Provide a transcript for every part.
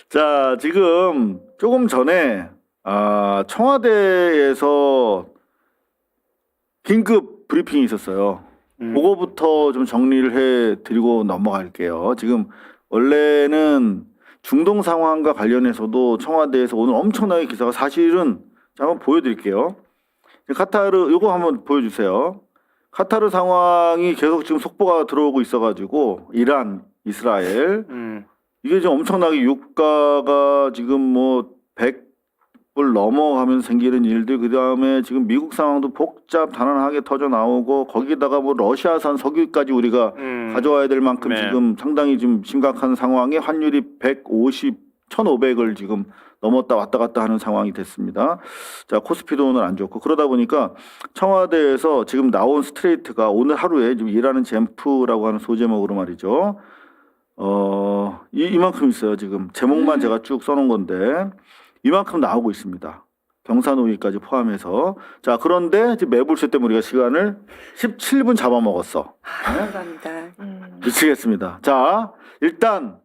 자, 지금 조금 전에 청와대에서 긴급 브리핑이 있었어요. 그거부터 좀 정리를 해 드리고 넘어갈게요. 지금 원래는 중동 상황과 관련해서도 청와대에서 오늘 엄청나게 기사가 사실은 자, 한번 보여드릴게요. 카타르 이거 한번 보여주세요. 카타르 상황이 계속 지금 속보가 들어오고 있어가지고 이란, 이스라엘 이게 지금 엄청나게 유가가 지금 뭐 100불 넘어가면서 생기는 일들, 그 다음에 지금 미국 상황도 복잡 단단하게 터져 나오고 거기다가 뭐 러시아산 석유까지 우리가 가져와야 될 만큼 네. 지금 상당히 지금 심각한 상황에 환율이 150, 1,500을 지금 넘었다 왔다 갔다 하는 상황이 됐습니다. 자, 코스피도 오늘 안 좋고 그러다 보니까 청와대에서 지금 나온 스트레이트가 오늘 하루에 지금 일하는 젠프라고 하는 소제목으로 말이죠. 이만큼 있어요. 지금 제목만 제가 쭉 써놓은 건데 이만큼 나오고 있습니다. 경사노위까지 포함해서. 자, 그런데 지금 매불쇼 때문에 우리가 시간을 17분 잡아먹었어. 감사합니다. 미치겠습니다. 자, 일단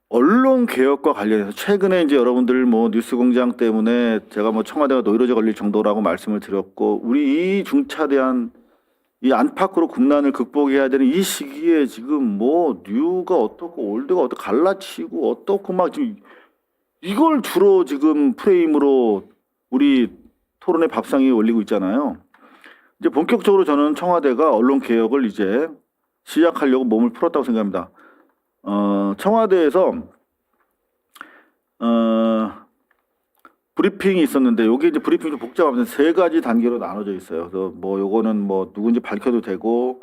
언론 개혁과 관련해서 최근에 이제 여러분들 뭐 뉴스공장 때문에 제가 뭐 청와대가 노이로제 걸릴 정도라고 말씀을 드렸고, 우리 이 중차대한 이 안팎으로 국난을 극복해야 되는 이 시기에 지금 뭐 뉴가 어떻고 올드가 어떻고 갈라치고 어떻고 막 지금 이걸 주로 지금 프레임으로 우리 토론의 밥상 위에 올리고 있잖아요. 이제 본격적으로 저는 청와대가 언론 개혁을 이제 시작하려고 몸을 풀었다고 생각합니다. 청와대에서 브리핑이 있었는데 여기 이제 브리핑이 좀 복잡하면서 세 가지 단계로 나눠져 있어요. 그래서 뭐 요거는 뭐 누군지 밝혀도 되고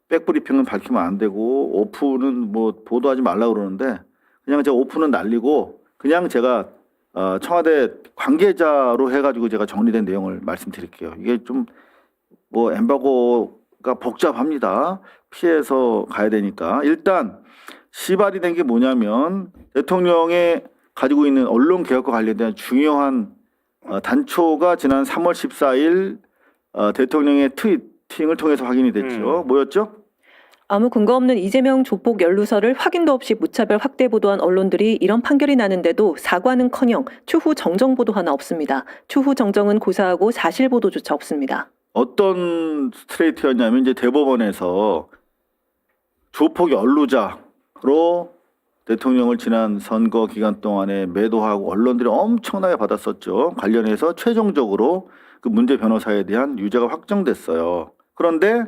백브리핑은 밝히면 안 되고 오픈은 뭐 보도하지 말라 그러는데 그냥 제가 오픈은 날리고 그냥 제가 청와대 관계자로 해가지고 제가 정리된 내용을 말씀드릴게요. 이게 좀 뭐 엠바고가 복잡합니다. 피해서 가야 되니까. 일단 시발이 된 게 뭐냐면 대통령의 가지고 있는 언론 개혁과 관련된 중요한 단초가 지난 3월 14일 대통령의 트위팅을 통해서 확인이 됐죠. 뭐였죠? 아무 근거 없는 이재명 조폭 연루설을 확인도 없이 무차별 확대 보도한 언론들이 이런 판결이 나는데도 사과는커녕 추후 정정 보도 하나 없습니다. 추후 정정은 고사하고 사실 보도조차 없습니다. 어떤 스트레이트였냐면 이제 대법원에서 조폭 연루자로 대통령을 지난 선거 기간 동안에 매도하고 언론들이 엄청나게 받았었죠. 관련해서 최종적으로 그 문제 변호사에 대한 유죄가 확정됐어요. 그런데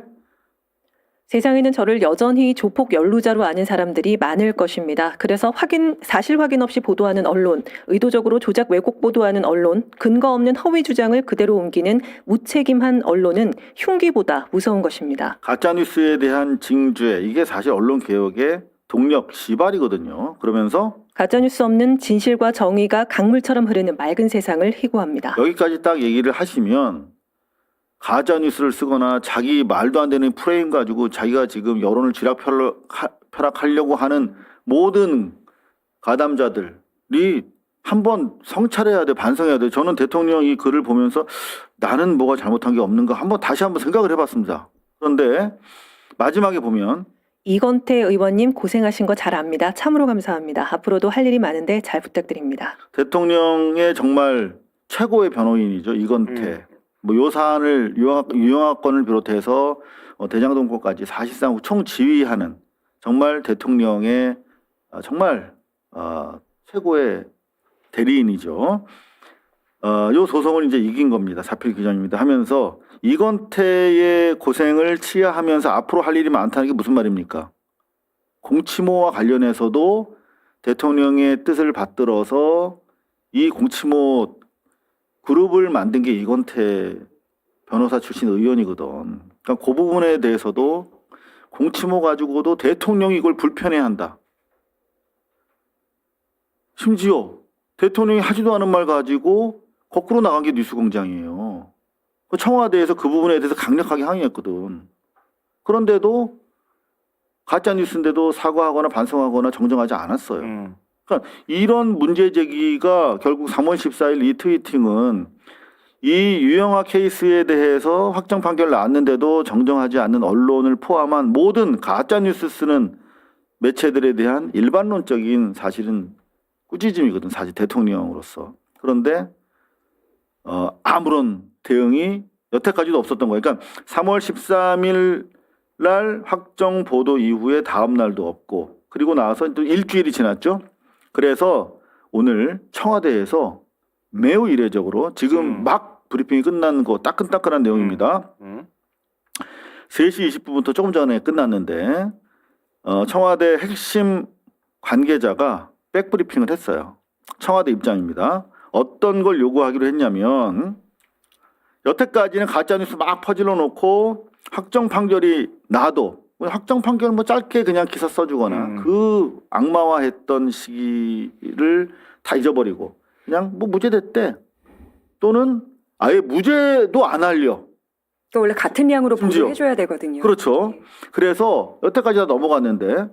세상에는 저를 여전히 조폭 연루자로 아는 사람들이 많을 것입니다. 그래서 사실 확인 없이 보도하는 언론, 의도적으로 조작 왜곡 보도하는 언론, 근거 없는 허위 주장을 그대로 옮기는 무책임한 언론은 흉기보다 무서운 것입니다. 가짜뉴스에 대한 징죄, 이게 사실 언론 개혁의 동력, 시발이거든요. 그러면서 가짜뉴스 없는 진실과 정의가 강물처럼 흐르는 맑은 세상을 희구합니다. 여기까지 딱 얘기를 하시면 가짜뉴스를 쓰거나 자기 말도 안 되는 프레임 가지고 자기가 지금 여론을 쥐락펴락하려고 하는 모든 가담자들이 한번 성찰해야 돼, 반성해야 돼. 저는 대통령 이 글을 보면서 나는 뭐가 잘못한 게 없는가 다시 한번 생각을 해봤습니다. 그런데 마지막에 보면 이건태 의원님 고생하신 거 잘 압니다. 참으로 감사합니다. 앞으로도 할 일이 많은데 잘 부탁드립니다. 대통령의 정말 최고의 변호인이죠, 이건태. 뭐 요 사안을 유영하건을 비롯해서 대장동권까지 사실상 총지휘하는 정말 대통령의 정말 최고의 대리인이죠. 요 소송을 이제 이긴 겁니다. 사필 규정입니다. 하면서 이건태의 고생을 치하하면서 앞으로 할 일이 많다는 게 무슨 말입니까? 공치모와 관련해서도 대통령의 뜻을 받들어서 이 공치모 그룹을 만든 게 이건태 변호사 출신 의원이거든. 그러니까 그 부분에 대해서도 공치모 가지고도 대통령이 이걸 불편해한다. 심지어 대통령이 하지도 않은 말 가지고 거꾸로 나간 게 뉴스공장이에요. 청와대에서 그 부분에 대해서 강력하게 항의했거든. 그런데도 가짜뉴스인데도 사과하거나 반성하거나 정정하지 않았어요. 그러니까 이런 문제 제기가 결국 3월 14일 이 트위팅은 이 유영하 케이스에 대해서 확정 판결 나왔는데도 정정하지 않는 언론을 포함한 모든 가짜뉴스 쓰는 매체들에 대한 일반론적인 사실은 꾸짖음이거든, 사실 대통령으로서. 그런데 아무런 대응이 여태까지도 없었던 거예요. 그러니까 3월 13일 날 확정 보도 이후에 다음 날도 없고, 그리고 나서 또 일주일이 지났죠. 그래서 오늘 청와대에서 매우 이례적으로 지금 막 브리핑이 끝난 거 따끈따끈한 내용입니다. 3시 20분부터 조금 전에 끝났는데 청와대 핵심 관계자가 백브리핑을 했어요. 청와대 입장입니다. 어떤 걸 요구하기로 했냐면, 여태까지는 가짜뉴스 막 퍼질러 놓고 확정 판결이 나도 확정 판결 뭐 짧게 그냥 기사 써주거나 그 악마화했던 시기를 다 잊어버리고 그냥 뭐 무죄됐대, 또는 아예 무죄도 안 알려. 또 원래 같은 양으로 심지어. 보도해줘야 되거든요. 그렇죠. 네. 그래서 여태까지 다 넘어갔는데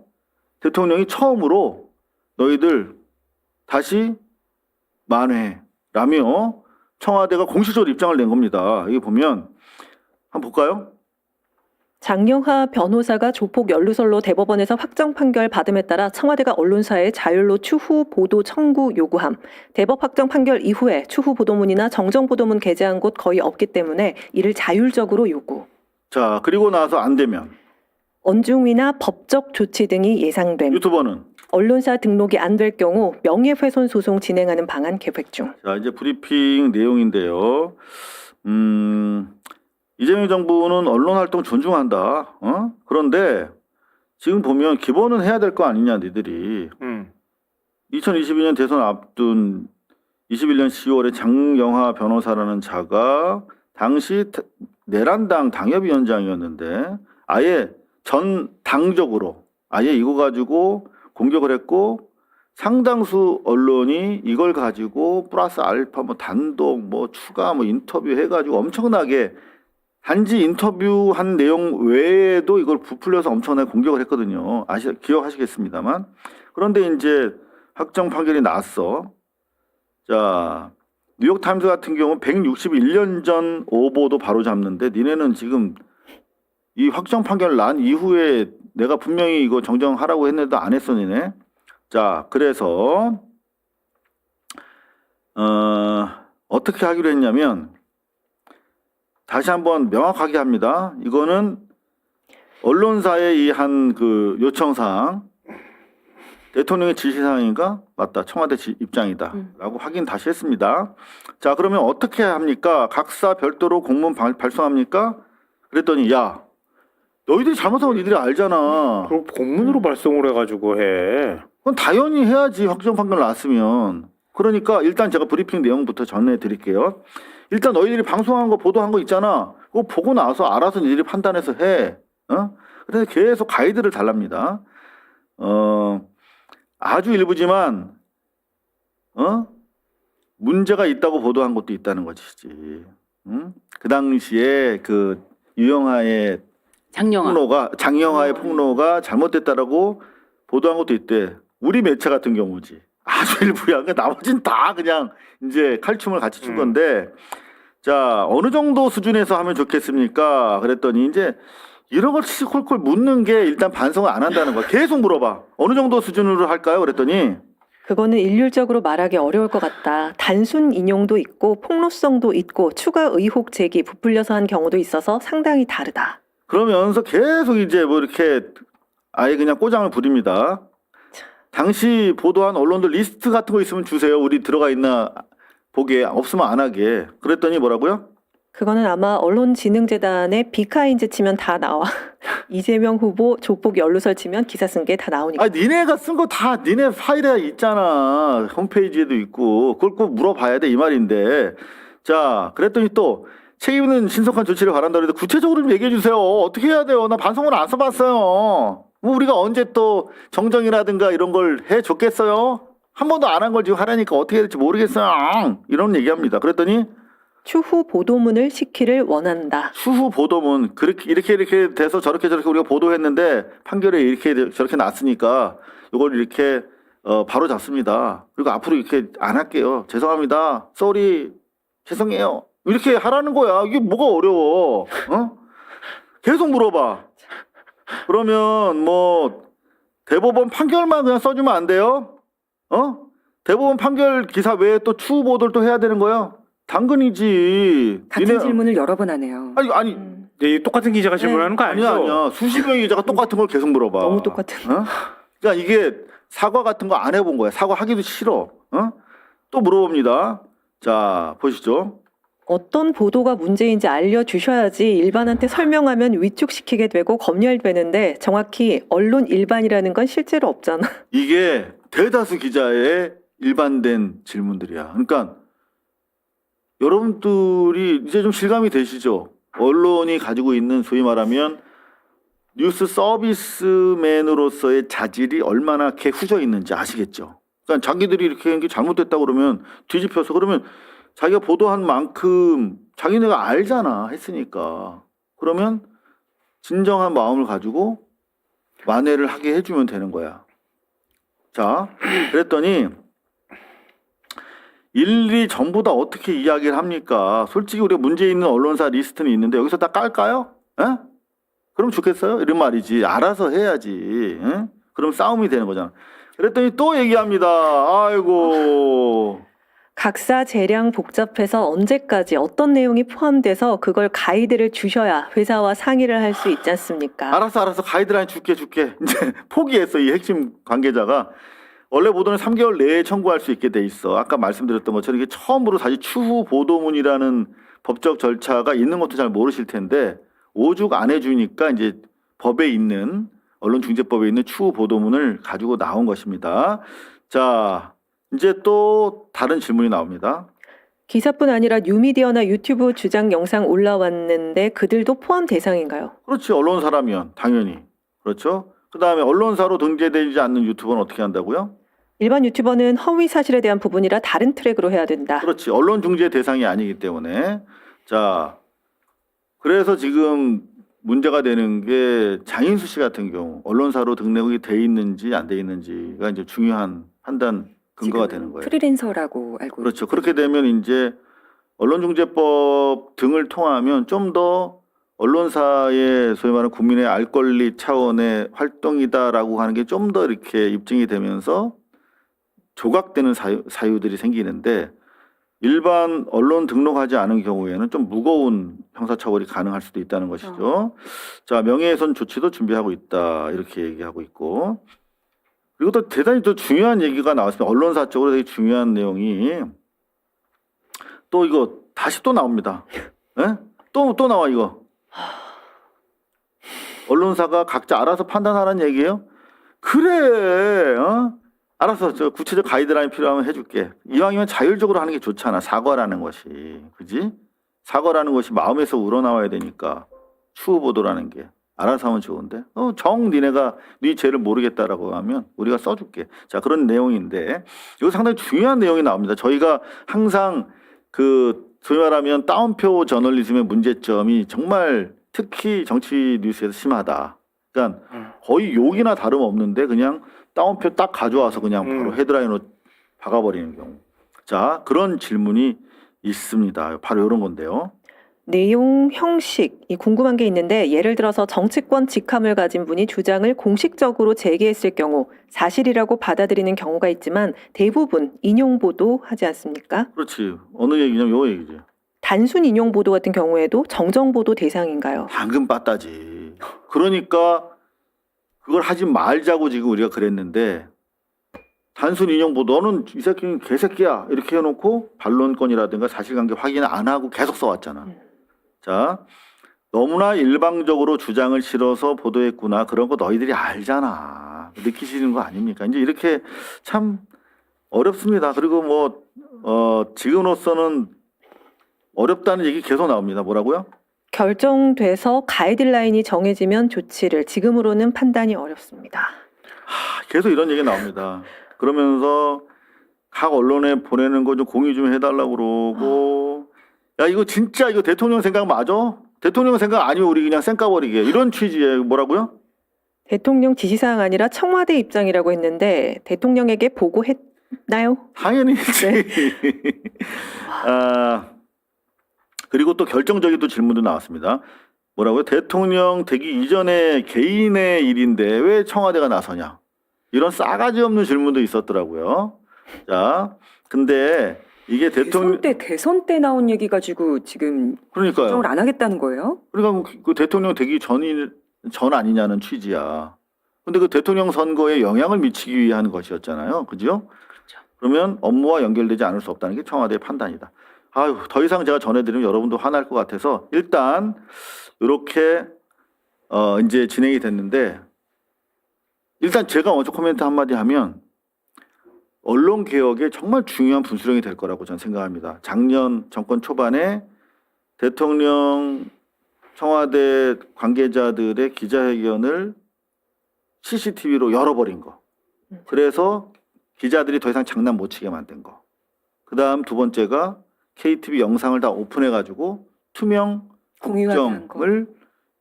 대통령이 처음으로 너희들 다시 만회라며 청와대가 공식적으로 입장을 낸 겁니다. 여기 보면 한번 볼까요? 장영하 변호사가 조폭 연루설로 대법원에서 확정 판결 받음에 따라 청와대가 언론사에 자율로 추후 보도 청구 요구함. 대법 확정 판결 이후에 추후 보도문이나 정정 보도문 게재한 곳 거의 없기 때문에 이를 자율적으로 요구. 자, 그리고 나서 안 되면 언중위나 법적 조치 등이 예상됨. 유튜버는 언론사 등록이 안 될 경우 명예훼손 소송 진행하는 방안 계획 중. 자, 이제 브리핑 내용인데요. 이재명 정부는 언론 활동 존중한다. 그런데 지금 보면 기본은 해야 될 거 아니냐, 니들이. 2022년 대선 앞둔 21년 10월에 장영하 변호사라는 자가 당시 내란당 당협위원장이었는데 아예 전 당적으로 아예 이거 가지고 공격을 했고, 상당수 언론이 이걸 가지고 플러스 알파 뭐 단독 뭐 추가 뭐 인터뷰 해가지고 엄청나게 단지 인터뷰한 내용 외에도 이걸 부풀려서 엄청나게 공격을 했거든요. 기억하시겠습니다만. 그런데 이제 확정 판결이 났어. 자, 뉴욕타임스 같은 경우 161년 전 오보도 바로 잡는데 니네는 지금 이 확정 판결 난 이후에 내가 분명히 이거 정정하라고 했는데도 안 했어, 니네. 자, 그래서 어떻게 하기로 했냐면, 다시 한번 명확하게 합니다. 이거는 언론사의 이 한 그 요청사항, 대통령의 지시사항인가? 맞다. 청와대 입장이다. 라고 확인 다시 했습니다. 자, 그러면 어떻게 합니까? 각사 별도로 공문 발송합니까? 그랬더니, 야, 너희들이 잘못한 건 니들이 알잖아. 그럼 공문으로 발송을 해가지고 해. 그건 당연히 해야지, 확정 판결 났으면. 그러니까 일단 제가 브리핑 내용부터 전해 드릴게요. 일단 너희들이 방송한 거 보도한 거 있잖아. 그거 보고 나서 알아서 니들이 판단해서 해. 그래서 계속 가이드를 달랍니다. 아주 일부지만 문제가 있다고 보도한 것도 있다는 것이지. 그 당시에 그 유영하의 장영하의 폭로가 잘못됐다라고 보도한 것도 있대. 우리 매체 같은 경우지. 아주 일부야. 나머진 다 그냥 이제 칼춤을 같이 춘 건데, 자, 어느 정도 수준에서 하면 좋겠습니까? 그랬더니 이제 이런 걸 시콜콜 묻는 게 일단 반성을 안 한다는 거야. 계속 물어봐. 어느 정도 수준으로 할까요? 그랬더니 그거는 일률적으로 말하기 어려울 것 같다. 단순 인용도 있고 폭로성도 있고 추가 의혹 제기 부풀려서 한 경우도 있어서 상당히 다르다. 그러면서 계속 이제 뭐 이렇게 아예 그냥 꼬장을 부립니다. 당시 보도한 언론들 리스트 같은 거 있으면 주세요. 우리 들어가 있나 보게, 없으면 안 하게. 그랬더니 뭐라고요? 그거는 아마 언론진흥재단에 비카인즈 치면 다 나와. 이재명 후보 조폭 연루설 치면 기사 쓴 게 다 나오니까. 아, 니네가 쓴 거 다 니네 파일에 있잖아. 홈페이지에도 있고. 그걸 꼭 물어봐야 돼, 이 말인데. 자, 그랬더니 또 책임있는 신속한 조치를 바란다 그래도 구체적으로 좀 얘기해 주세요. 어떻게 해야 돼요? 나 반성문 안 써봤어요. 뭐 우리가 언제 또 정정이라든가 이런 걸 해줬겠어요? 한 번도 안 한 걸 지금 하라니까 어떻게 해야 될지 모르겠어요. 이런 얘기합니다. 그랬더니 추후 보도문을 시키를 원한다. 추후 보도문, 이렇게 돼서 저렇게 우리가 보도했는데 판결에 이렇게 저렇게 났으니까 이걸 이렇게 바로 잡습니다. 그리고 앞으로 이렇게 안 할게요. 죄송합니다. 쏘리, 죄송해요. 이렇게 하라는 거야. 이게 뭐가 어려워? 계속 물어봐. 그러면 뭐 대법원 판결만 그냥 써주면 안 돼요? 대법원 판결 기사 외에 또 추후 보도를 또 해야 되는 거예요? 당근이지. 같은 질문을 여러 번 하네요. 아니 네, 똑같은 기자가 질문하는 거 아니죠? 아니야. 수십 명의 기자가 똑같은 걸 계속 물어봐. 너무 똑같은. 그러니까 이게 사과 같은 거 안 해본 거야. 사과하기도 싫어. 또 물어봅니다. 자, 보시죠. 어떤 보도가 문제인지 알려주셔야지 일반한테 설명하면 위축시키게 되고 검열되는데 정확히 언론 일반이라는 건 실제로 없잖아. 이게 대다수 기자의 일반된 질문들이야. 그러니까 여러분들이 이제 좀 실감이 되시죠? 언론이 가지고 있는 소위 말하면 뉴스 서비스맨으로서의 자질이 얼마나 후져 있는지 아시겠죠? 그러니까 자기들이 이렇게 한 게 잘못됐다고 그러면 뒤집혀서 그러면 자기가 보도한 만큼 자기네가 알잖아 했으니까 그러면 진정한 마음을 가지고 만회를 하게 해주면 되는 거야. 자, 그랬더니 일일이 전부 다 어떻게 이야기를 합니까? 솔직히 우리가 문제 있는 언론사 리스트는 있는데 여기서 다 깔까요? 에? 그럼 좋겠어요? 이런 말이지. 알아서 해야지. 에? 그럼 싸움이 되는 거잖아. 그랬더니 또 얘기합니다. 아이고. 각사 재량 복잡해서 언제까지 어떤 내용이 포함돼서 그걸 가이드를 주셔야 회사와 상의를 할 수 있지 않습니까? 알았어. 가이드라인 줄게. 이제 포기했어. 이 핵심 관계자가. 원래 보도는 3개월 내에 청구할 수 있게 돼 있어. 아까 말씀드렸던 것처럼 이게 처음으로 다시 추후 보도문이라는 법적 절차가 있는 것도 잘 모르실 텐데 오죽 안 해주니까 이제 법에 있는 언론중재법에 있는 추후 보도문을 가지고 나온 것입니다. 자, 이제 또 다른 질문이 나옵니다. 기사뿐 아니라 뉴미디어나 유튜브 주장 영상 올라왔는데 그들도 포함 대상인가요? 그렇지. 언론사라면 당연히. 그렇죠. 그다음에 언론사로 등재되지 않는 유튜버는 어떻게 한다고요? 일반 유튜버는 허위 사실에 대한 부분이라 다른 트랙으로 해야 된다. 그렇지. 언론 중재 대상이 아니기 때문에. 자, 그래서 지금 문제가 되는 게 장인수 씨 같은 경우 언론사로 등록이 돼 있는지 안 돼 있는지가 이제 중요한 판단 근거가 지금 되는 거예요. 프리랜서라고 알고 그렇죠. 그렇게 되면 이제 언론중재법 등을 통하면 좀 더 언론사의 소위 말하는 국민의 알 권리 차원의 활동이다라고 하는 게 좀 더 이렇게 입증이 되면서 조각되는 사유들이 생기는데 일반 언론 등록하지 않은 경우에는 좀 무거운 형사처벌이 가능할 수도 있다는 것이죠. 자, 명예훼손 조치도 준비하고 있다 이렇게 얘기하고 있고 그리고 또 대단히 또 중요한 얘기가 나왔습니다. 언론사 쪽으로 되게 중요한 내용이 또 이거 다시 또 나옵니다. 예? 또 나와 이거. 언론사가 각자 알아서 판단하라는 얘기예요? 그래. 알았어. 저 구체적 가이드라인 필요하면 해줄게. 이왕이면 자율적으로 하는 게 좋잖아. 사과라는 것이. 그지? 사과라는 것이 마음에서 우러나와야 되니까. 추후 보도라는 게. 알아서 하면 좋은데. 니네가 네 죄를 모르겠다라고 하면 우리가 써줄게. 자, 그런 내용인데. 이거 상당히 중요한 내용이 나옵니다. 저희가 항상 소위 말하면 따옴표 저널리즘의 문제점이 정말 특히 정치 뉴스에서 심하다. 그러니까 거의 욕이나 다름없는데 그냥 따옴표 딱 가져와서 그냥 바로 헤드라인으로 박아버리는 경우. 자, 그런 질문이 있습니다. 바로 이런 건데요. 내용, 형식, 궁금한 게 있는데 예를 들어서 정치권 직함을 가진 분이 주장을 공식적으로 제기했을 경우 사실이라고 받아들이는 경우가 있지만 대부분 인용 보도하지 않습니까? 그렇지. 어느 얘기냐면 요 얘기지. 단순 인용 보도 같은 경우에도 정정 보도 대상인가요? 당근 빠따지. 그러니까 그걸 하지 말자고 지금 우리가 그랬는데 단순 인용 보도 너는 이 새끼는 개새끼야 이렇게 해놓고 반론권이라든가 사실관계 확인 안 하고 계속 써왔잖아. 자, 너무나 일방적으로 주장을 실어서 보도했구나. 그런 거 너희들이 알잖아. 느끼시는 거 아닙니까? 이제 이렇게 참 어렵습니다. 그리고 지금으로서는 어렵다는 얘기 계속 나옵니다. 뭐라고요? 결정돼서 가이드라인이 정해지면 조치를 지금으로는 판단이 어렵습니다. 계속 이런 얘기 나옵니다. 그러면서 각 언론에 보내는 거 좀 공유 좀 해달라고 그러고 야 이거 진짜 이거 대통령 생각 맞아? 대통령 생각 아니면 우리 그냥 쌩까버리게 이런 취지에 뭐라고요? 대통령 지시사항 아니라 청와대 입장이라고 했는데 대통령에게 보고했나요? 당연히 했지. 그리고 또 결정적인 또 질문도 나왔습니다. 뭐라고요? 대통령 되기 이전에 개인의 일인데 왜 청와대가 나서냐? 이런 싸가지 없는 질문도 있었더라고요. 자, 근데 이게 대통령 대선 때 나온 얘기 가지고 지금 그러니까요. 결정을 안 하겠다는 거예요? 그러니까 그 대통령 되기 전 아니냐는 취지야. 근데 그 대통령 선거에 영향을 미치기 위한 것이었잖아요. 그죠? 그러면 업무와 연결되지 않을 수 없다는 게 청와대의 판단이다. 아유, 더 이상 제가 전해드리면 여러분도 화날 것 같아서 일단 이렇게 이제 진행이 됐는데 일단 제가 먼저 코멘트 한마디 하면 언론 개혁에 정말 중요한 분수령이 될 거라고 저는 생각합니다. 작년 정권 초반에 대통령 청와대 관계자들의 기자회견을 CCTV로 열어버린 거. 그래서 기자들이 더 이상 장난 못 치게 만든 거. 그 다음 두 번째가 KTV 영상을 다 오픈해가지고 투명 공유하게 한 거. 국정을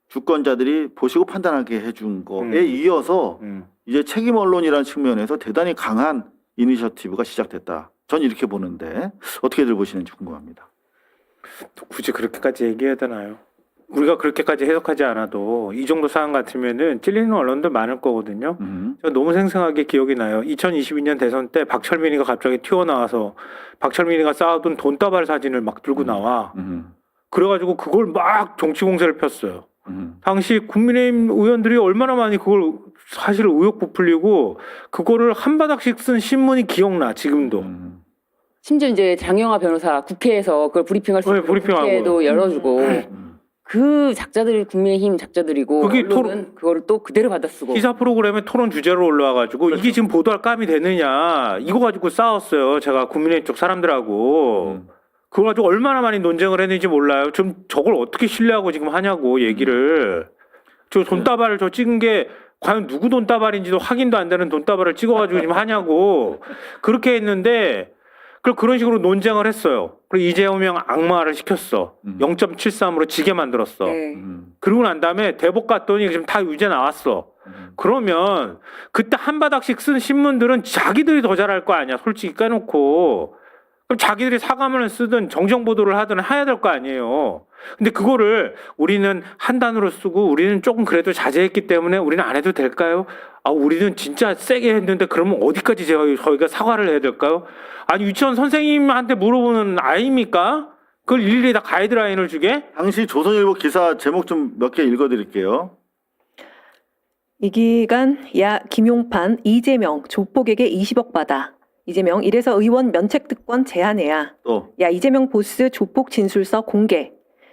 주권자들이 보시고 판단하게 해준 거에 이어서 이제 책임 언론이라는 측면에서 대단히 강한 이니셔티브가 시작됐다. 전 이렇게 보는데 어떻게들 보시는지 궁금합니다. 또 굳이 그렇게까지 얘기해야 되나요? 우리가 그렇게까지 해석하지 않아도 이 정도 사안 같으면은 찔리는 언론들 많을 거거든요. 저 너무 생생하게 기억이 나요. 2022년 대선 때 박철민이가 갑자기 튀어나와서 박철민이가 쌓아둔 돈다발 사진을 막 들고 나와. 그래가지고 그걸 막 정치 공세를 폈어요. 당시 국민의힘 의원들이 얼마나 많이 그걸 사실 의혹 부풀리고 그거를 한 바닥씩 쓴 신문이 기억나 지금도. 심지어 이제 장영하 변호사 국회에서 그걸 브리핑할 수 네, 있는 브리핑하고. 국회도 열어주고 그 작자들이 국민의힘 작자들이고 그게 언론은 그거를 또 그대로 받아쓰고 기사 프로그램에 토론 주제로 올라와가지고 그렇죠. 이게 지금 보도할 감이 되느냐 이거 가지고 싸웠어요. 제가 국민의힘 쪽 사람들하고 그거 가지고 얼마나 많이 논쟁을 했는지 몰라요. 좀 저걸 어떻게 신뢰하고 지금 하냐고 얘기를. 저 돈다발을 저 찍은 게 과연 누구 돈다발인지도 확인도 안 되는 돈다발을 찍어가지고 지금 하냐고 그렇게 했는데 그런 식으로 논쟁을 했어요. 그리고 이재명 악마를 시켰어. 0.73으로 지게 만들었어. 네. 그러고 난 다음에 대법 갔더니 지금 다 유죄 나왔어. 그러면 그때 한 바닥씩 쓴 신문들은 자기들이 더 잘할 거 아니야. 솔직히 까놓고. 그럼 자기들이 사과문을 쓰든 정정 보도를 하든 해야 될 거 아니에요. 근데 그거를 우리는 한 단어로 쓰고 우리는 조금 그래도 자제했기 때문에 우리는 안 해도 될까요? 아, 우리는 진짜 세게 했는데 그러면 어디까지 저희가 사과를 해야 될까요? 아니, 유치원 선생님한테 물어보는 아이입니까? 그걸 일일이 다 가이드라인을 주게? 당시 조선일보 기사 제목 좀 몇 개 읽어드릴게요. 이 기간 야 김용판 이재명 조폭에게 20억 받아. 이재명 이래서 의원 면책특권 제한해야. 또. 야 이재명 보스 조폭 진술서 공개.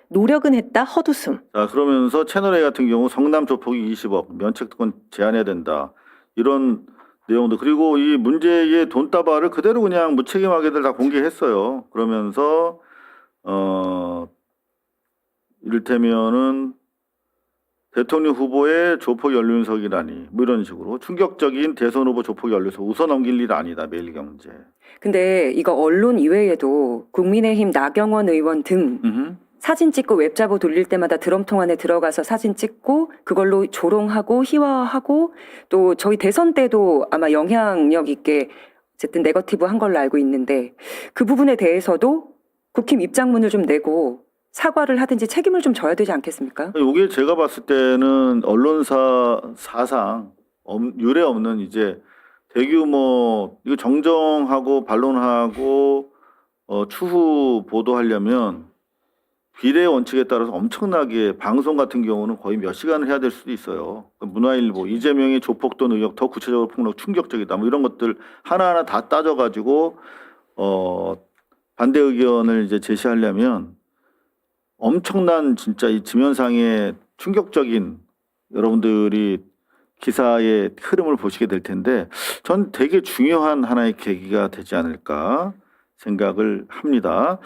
노력은 했다 헛웃음. 자, 그러면서 채널A 같은 경우 성남 조폭이 20억 면책특권 제한해야 된다. 이런 내용도 그리고 이 문제의 돈다발을 그대로 그냥 무책임하게들 다 공개했어요. 그러면서 이를테면은 대통령 후보의 조폭 연륜석이라니 뭐 이런 식으로 충격적인 대선 후보 조폭 연륜석 웃어 넘길 일 아니다. 매일경제. 근데 이거 언론 이외에도 국민의힘 나경원 의원 등 사진 찍고 웹자보 돌릴 때마다 드럼통 안에 들어가서 사진 찍고 그걸로 조롱하고 희화화하고 또 저희 대선 때도 아마 영향력 있게 어쨌든 네거티브 한 걸로 알고 있는데 그 부분에 대해서도 국힘 입장문을 좀 내고 사과를 하든지 책임을 좀 져야 되지 않겠습니까? 이게 제가 봤을 때는 언론사 사상 유례 없는 이제 대규모 이거 정정하고 반론하고 추후 보도하려면 비례 원칙에 따라서 엄청나게 방송 같은 경우는 거의 몇 시간을 해야 될 수도 있어요. 문화일보 이재명의 조폭돈 의혹 더 구체적으로 폭로 충격적이다. 뭐 이런 것들 하나하나 다 따져가지고 반대 의견을 이제 제시하려면 엄청난 진짜 이 지면상의 충격적인 여러분들이 기사의 흐름을 보시게 될 텐데 전 되게 중요한 하나의 계기가 되지 않을까 생각을 합니다.